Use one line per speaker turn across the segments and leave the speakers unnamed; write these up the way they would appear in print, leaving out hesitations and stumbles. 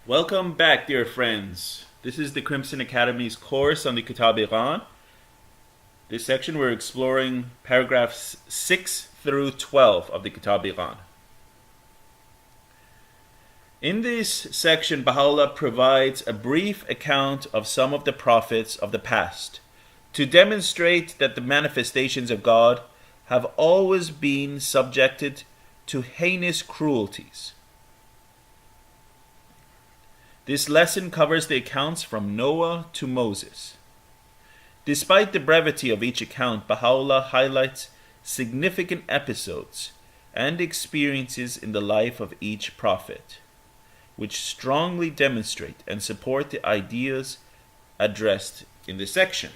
Welcome back, dear friends. This is the Crimson Academy's course on the Kitab-i-Iqan. This section we're exploring paragraphs 6 through 12 of the Kitab-i-Iqan. In this section, Baha'u'llah provides a brief account of some of the prophets of the past to demonstrate that the manifestations of God have always been subjected to heinous cruelties. This lesson covers the accounts from Noah to Moses. Despite the brevity of each account, Baha'u'llah highlights significant episodes and experiences in the life of each prophet, which strongly demonstrate and support the ideas addressed in this section.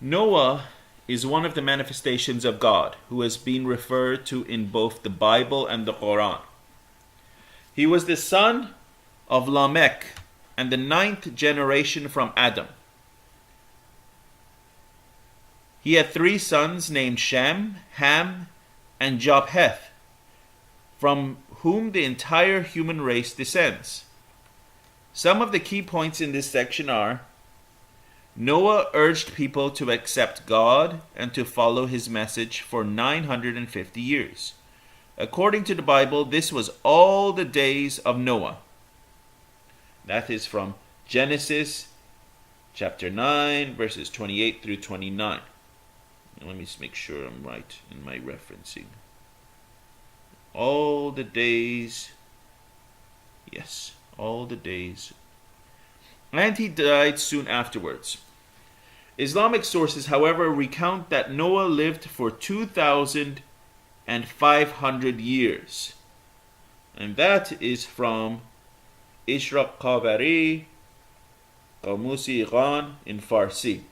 Noah is one of the manifestations of God who has been referred to in both the Bible and the Quran. He was the son of Lamech and the 9th generation from Adam. He had 3 sons named Shem, Ham, and Japheth, from whom the entire human race descends. Some of the key points in this section are: Noah urged people to accept God and to follow his message for 950 years. According to the Bible, this was all the days of Noah. That is from Genesis chapter 9, verses 28 through 29. Now let me just make sure I'm right in my referencing. All the days, yes, all the days. And he died soon afterwards. Islamic sources, however, recount that Noah lived for 2,500 years. And that is from Ishraq Qavari, Kitáb-i-Íqán in Farsi.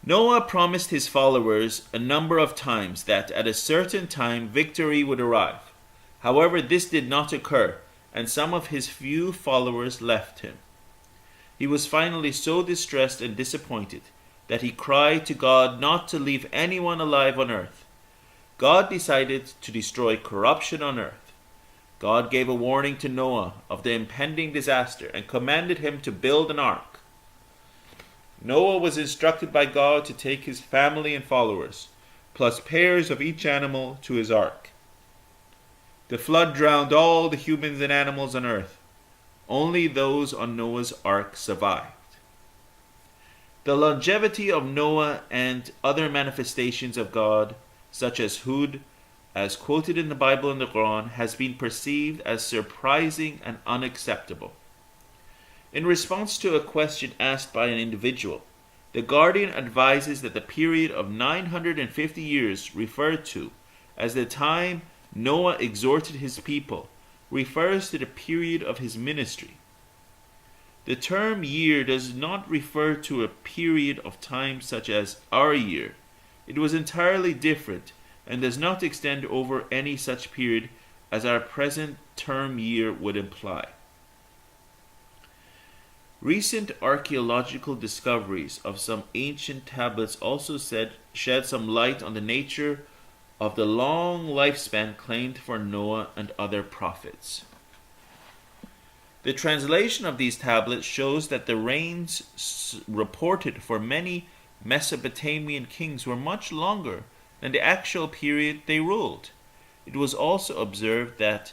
Noah promised his followers a number of times that at a certain time victory would arrive. However, this did not occur, and some of his few followers left him. He was finally so distressed and disappointed that he cried to God not to leave anyone alive on earth. God decided to destroy corruption on earth. God gave a warning to Noah of the impending disaster and commanded him to build an ark. Noah was instructed by God to take his family and followers, plus pairs of each animal, to his ark. The flood drowned all the humans and animals on earth. Only those on Noah's ark survived. The longevity of Noah and other manifestations of God, such as Hud, as quoted in the Bible and the Quran, has been perceived as surprising and unacceptable. In response to a question asked by an individual, the Guardian advises that the period of 950 years referred to as the time Noah exhorted his people refers to the period of his ministry. The term year does not refer to a period of time such as our year. It was entirely different and does not extend over any such period as our present term year would imply. Recent archaeological discoveries of some ancient tablets also shed some light on the nature of the long lifespan claimed for Noah and other prophets. The translation of these tablets shows that the reigns reported for many Mesopotamian kings were much longer than the actual period they ruled. It was also observed that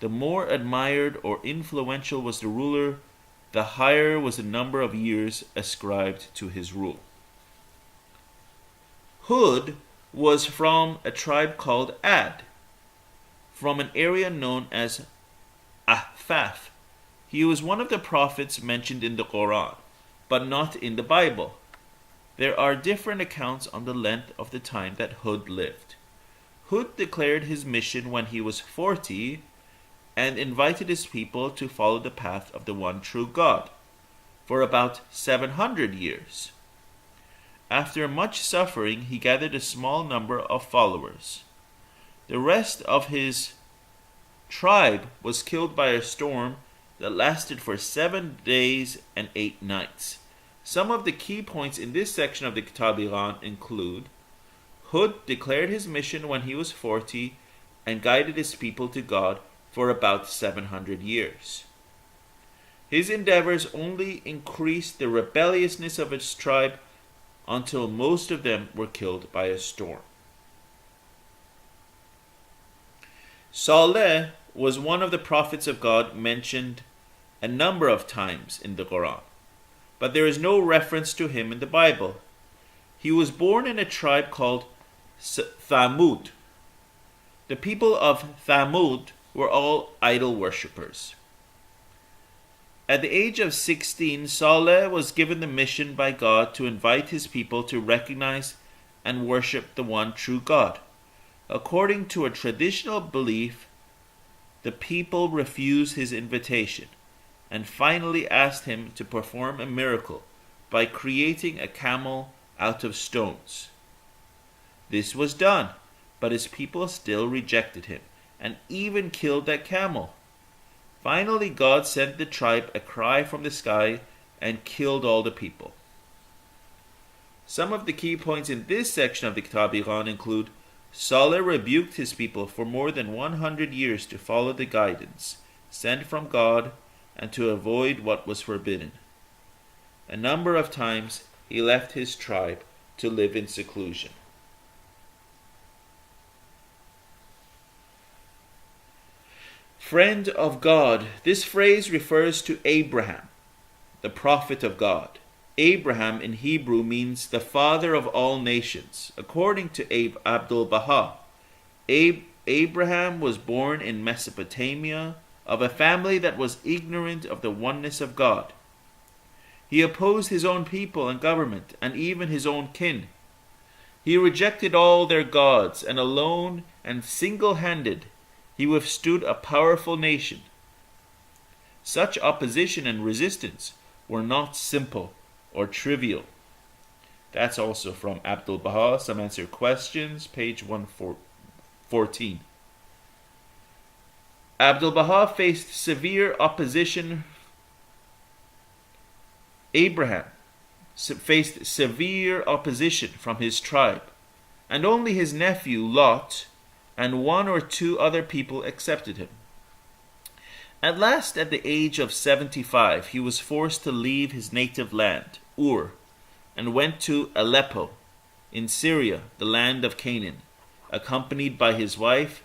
the more admired or influential was the ruler, the higher was the number of years ascribed to his rule. Hud was from a tribe called Ad, from an area known as Ahfaf. He was one of the prophets mentioned in the Quran, but not in the Bible. There are different accounts on the length of the time that Hud lived. Hud declared his mission when he was 40 and invited his people to follow the path of the one true God for about 700 years. After much suffering, he gathered a small number of followers. The rest of his tribe was killed by a storm that lasted for 7 days and 8 nights. Some of the key points in this section of the Kitab-i-Iqan include: Hud declared his mission when he was 40 and guided his people to God for about 700 years. His endeavors only increased the rebelliousness of his tribe until most of them were killed by a storm. Saleh was one of the prophets of God mentioned a number of times in the Quran, but there is no reference to him in the Bible. He was born in a tribe called Thamud. The people of Thamud were all idol worshippers. At the age of 16, Saleh was given the mission by God to invite his people to recognize and worship the one true God. According to a traditional belief, the people refused his invitation and finally asked him to perform a miracle by creating a camel out of stones. This was done, but his people still rejected him and even killed that camel. Finally, God sent the tribe a cry from the sky and killed all the people. Some of the key points in this section of the Kitab-i-Iqan include: Saleh rebuked his people for more than 100 years to follow the guidance sent from God and to avoid what was forbidden. A number of times he left his tribe to live in seclusion. Friend of God. This phrase refers to Abraham, the prophet of God. Abraham in Hebrew means the father of all nations. According to Abdul-Baha, Abraham was born in Mesopotamia of a family that was ignorant of the oneness of God. He opposed his own people and government and even his own kin. He rejected all their gods, and alone and single-handed he withstood a powerful nation. Such opposition and resistance were not simple or trivial. That's also from Abdul-Baha, Some Answered Questions, page 114. Abdul-Baha faced severe opposition. Abraham faced severe opposition from his tribe, and only his nephew Lot and one or two other people accepted him. At last, at the age of 75, he was forced to leave his native land, Ur, and went to Aleppo, in Syria, the land of Canaan, accompanied by his wife,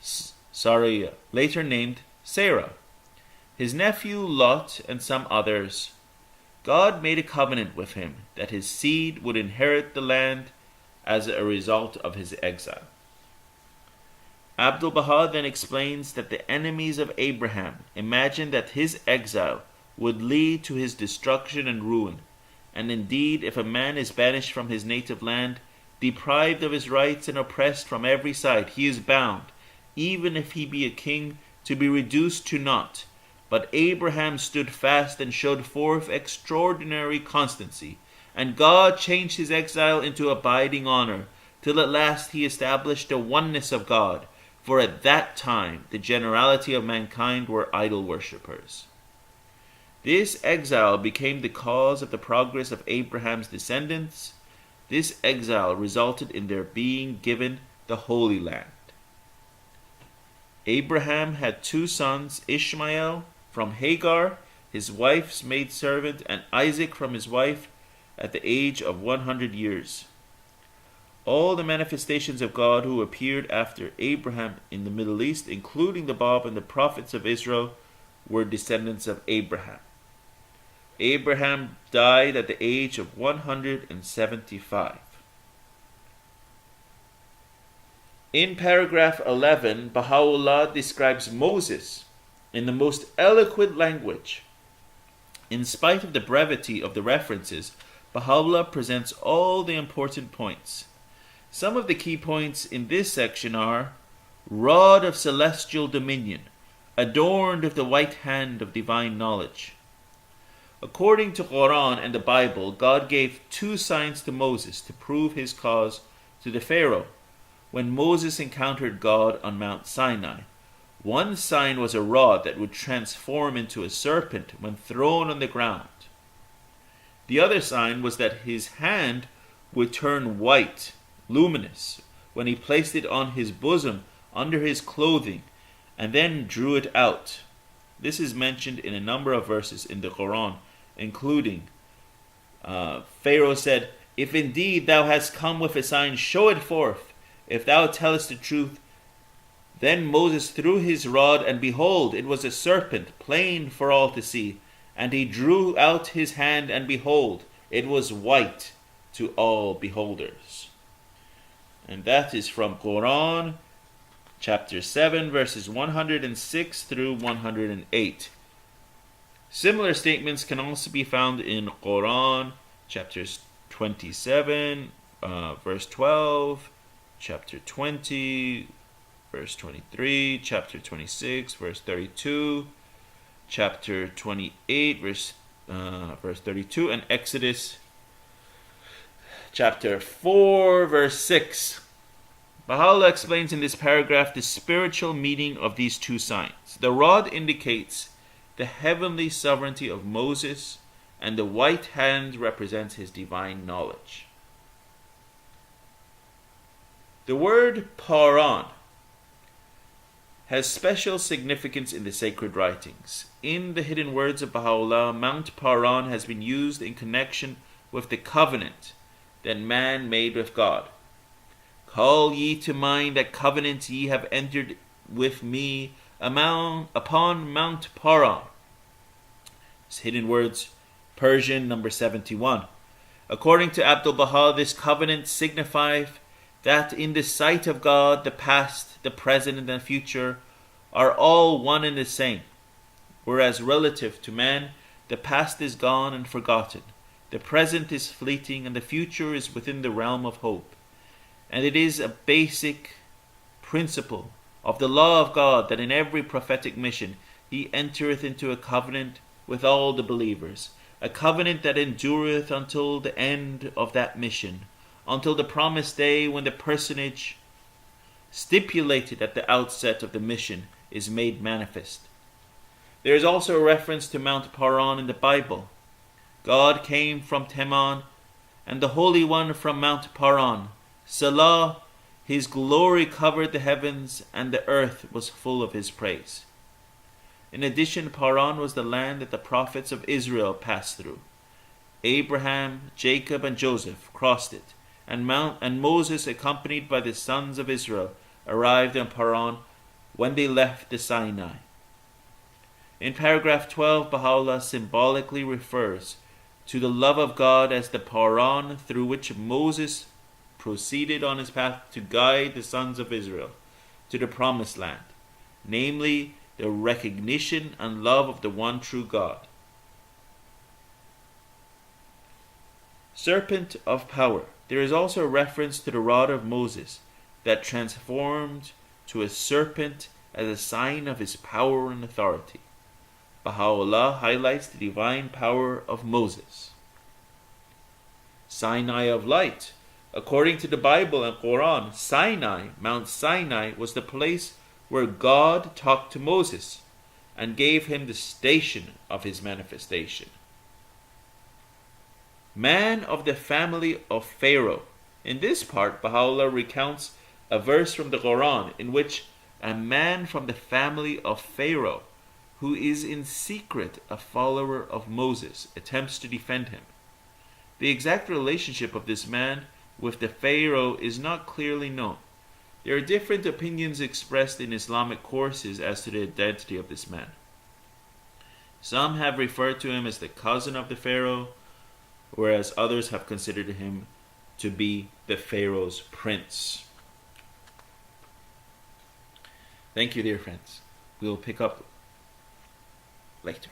Sarai, later named Sarah, his nephew Lot, and some others. God made a covenant with him that his seed would inherit the land as a result of his exile. Abdul-Baha then explains that the enemies of Abraham imagined that his exile would lead to his destruction and ruin, and indeed, if a man is banished from his native land, deprived of his rights and oppressed from every side, he is bound, even if he be a king, to be reduced to naught. But Abraham stood fast and showed forth extraordinary constancy, and God changed his exile into abiding honor, till at last he established the oneness of God. For at that time the generality of mankind were idol worshippers. This exile became the cause of the progress of Abraham's descendants. This exile resulted in their being given the Holy Land. Abraham had two sons, Ishmael from Hagar, his wife's maidservant, and Isaac from his wife at the age of 100 years. All the manifestations of God who appeared after Abraham in the Middle East, including the Bab and the prophets of Israel, were descendants of Abraham. Abraham died at the age of 175. In paragraph 11, Baha'u'llah describes Moses in the most eloquent language. In spite of the brevity of the references, Baha'u'llah presents all the important points. Some of the key points in this section are: rod of celestial dominion, adorned with the white hand of divine knowledge. According to Quran and the Bible, God gave two signs to Moses to prove his cause to the Pharaoh when Moses encountered God on Mount Sinai. One sign was a rod that would transform into a serpent when thrown on the ground. The other sign was that his hand would turn white luminous, when he placed it on his bosom under his clothing, and then drew it out. This is mentioned in a number of verses in the Quran, including Pharaoh said, "If indeed thou hast come with a sign, show it forth. If thou tellest the truth." Then Moses threw his rod, and behold, it was a serpent, plain for all to see. And he drew out his hand, and behold, it was white to all beholders. And that is from Quran, chapter 7, verses 106 through 108. Similar statements can also be found in Quran, chapters 27, verse 12, chapter 20, verse 23, chapter 26, verse 32, chapter 28, verse 32, and Exodus chapter 4, verse 6. Baha'u'llah explains in this paragraph the spiritual meaning of these two signs. The rod indicates the heavenly sovereignty of Moses, and the white hand represents his divine knowledge. The word Paran has special significance in the sacred writings. In the hidden words of Baha'u'llah, Mount Paran has been used in connection with the covenant that man made with God. "Call ye to mind that covenant ye have entered with me upon Mount Paran." It's hidden words, Persian number 71. According to Abdul Baha, this covenant signifieth that in the sight of God, the past, the present, and the future are all one and the same. Whereas relative to man, the past is gone and forgotten, the present is fleeting, and the future is within the realm of hope. And it is a basic principle of the law of God that in every prophetic mission he entereth into a covenant with all the believers, a covenant that endureth until the end of that mission, until the promised day when the personage stipulated at the outset of the mission is made manifest. There is also a reference to Mount Paran in the Bible. God came from Teman, and the Holy One from Mount Paran. Salah, his glory covered the heavens, and the earth was full of his praise. In addition, Paran was the land that the prophets of Israel passed through. Abraham, Jacob, and Joseph crossed it, and Moses, accompanied by the sons of Israel, arrived on Paran when they left the Sinai. In paragraph 12, Baha'u'llah symbolically refers to the love of God as the Paran through which Moses proceeded on his path to guide the sons of Israel to the promised land, namely the recognition and love of the one true God. Serpent of power. There is also a reference to the rod of Moses that transformed to a serpent as a sign of his power and authority. Baha'u'llah highlights the divine power of Moses. Sinai of light. According to the Bible and Quran, Sinai, Mount Sinai, was the place where God talked to Moses and gave him the station of his manifestation. Man of the family of Pharaoh. In this part, Baha'u'llah recounts a verse from the Quran in which a man from the family of Pharaoh, who is in secret a follower of Moses, attempts to defend him. The exact relationship of this man with the Pharaoh is not clearly known. There are different opinions expressed in Islamic courses as to the identity of this man. Some have referred to him as the cousin of the Pharaoh, whereas others have considered him to be the Pharaoh's prince. Thank you, dear friends. We will pick up later.